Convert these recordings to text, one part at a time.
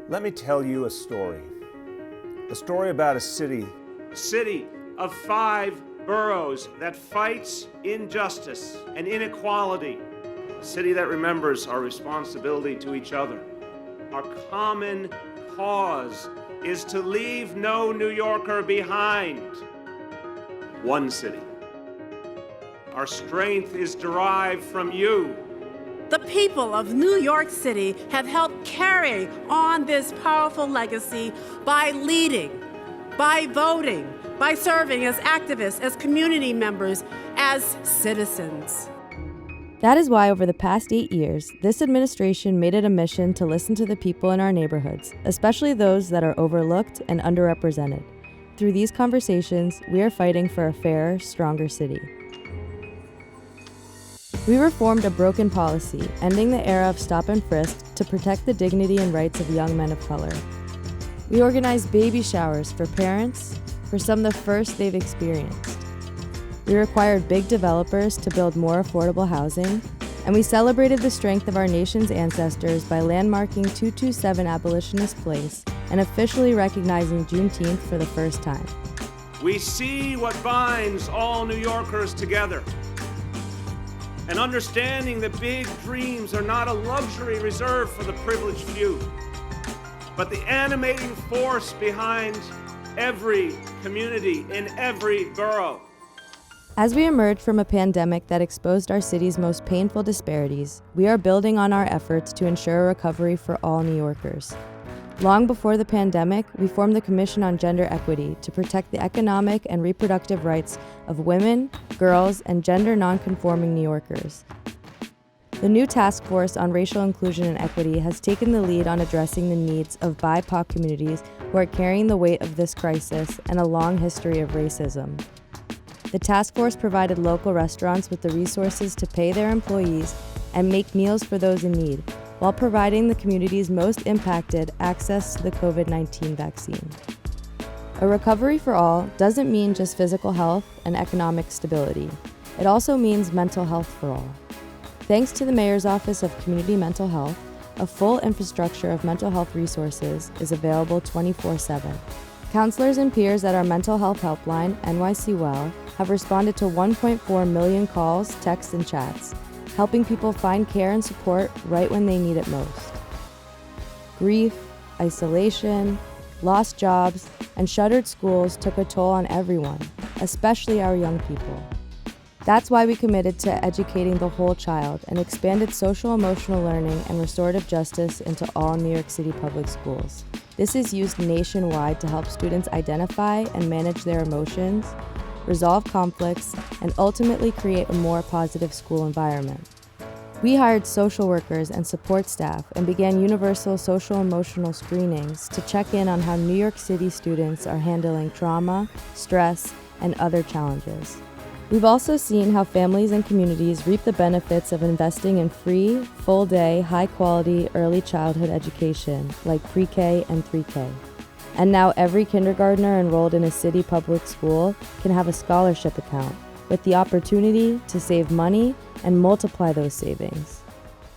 Let me tell you a story about a city of 5 boroughs that fights injustice and inequality, a city that remembers our responsibility to each other. Our common cause is to leave no New Yorker behind. One city. Our strength is derived from you. The people of New York City have helped carry on this powerful legacy by leading, by voting, by serving as activists, as community members, as citizens. That is why over the past 8 years, this administration made it a mission to listen to the people in our neighborhoods, especially those that are overlooked and underrepresented. Through these conversations, we are fighting for a fairer, stronger city. We reformed a broken policy, ending the era of stop and frisk to protect the dignity and rights of young men of color. We organized baby showers for parents, for some the first they've experienced. We required big developers to build more affordable housing, and we celebrated the strength of our nation's ancestors by landmarking 227 Abolitionist Place and officially recognizing Juneteenth for the first time. We see what binds all New Yorkers together. And understanding that big dreams are not a luxury reserved for the privileged few, but the animating force behind every community in every borough. As we emerge from a pandemic that exposed our city's most painful disparities, we are building on our efforts to ensure a recovery for all New Yorkers. Long before the pandemic, we formed the Commission on Gender Equity to protect the economic and reproductive rights of women, girls, and gender nonconforming New Yorkers. The new task force on racial inclusion and equity has taken the lead on addressing the needs of BIPOC communities who are carrying the weight of this crisis and a long history of racism. The task force provided local restaurants with the resources to pay their employees and make meals for those in need, while providing the communities most impacted access to the COVID-19 vaccine. A recovery for all doesn't mean just physical health and economic stability. It also means mental health for all. Thanks to the Mayor's Office of Community Mental Health, a full infrastructure of mental health resources is available 24/7. Counselors and peers at our mental health helpline, NYC Well, have responded to 1.4 million calls, texts, and chats, helping people find care and support right when they need it most. Grief, isolation, lost jobs, and shuttered schools took a toll on everyone, especially our young people. That's why we committed to educating the whole child and expanded social-emotional learning and restorative justice into all New York City public schools. This is used nationwide to help students identify and manage their emotions, resolve conflicts, and ultimately create a more positive school environment. We hired social workers and support staff and began universal social-emotional screenings to check in on how New York City students are handling trauma, stress, and other challenges. We've also seen how families and communities reap the benefits of investing in free, full-day, high-quality early childhood education like pre-K and 3K. And now every kindergartner enrolled in a city public school can have a scholarship account with the opportunity to save money and multiply those savings.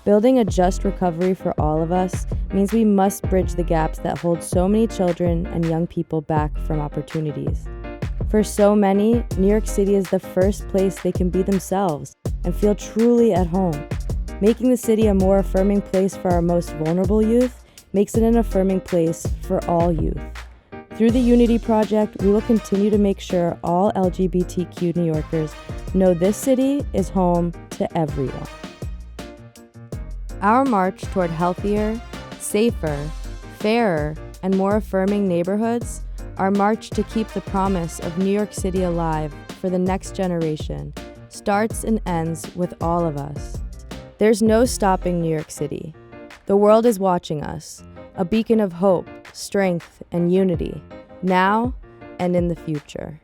Building a just recovery for all of us means we must bridge the gaps that hold so many children and young people back from opportunities. For so many, New York City is the first place they can be themselves and feel truly at home. Making the city a more affirming place for our most vulnerable youth makes it an affirming place for all youth. Through the Unity Project, we will continue to make sure all LGBTQ New Yorkers know this city is home to everyone. Our march toward healthier, safer, fairer, and more affirming neighborhoods, our march to keep the promise of New York City alive for the next generation, starts and ends with all of us. There's no stopping New York City. The world is watching us, a beacon of hope, strength, and unity, now and in the future.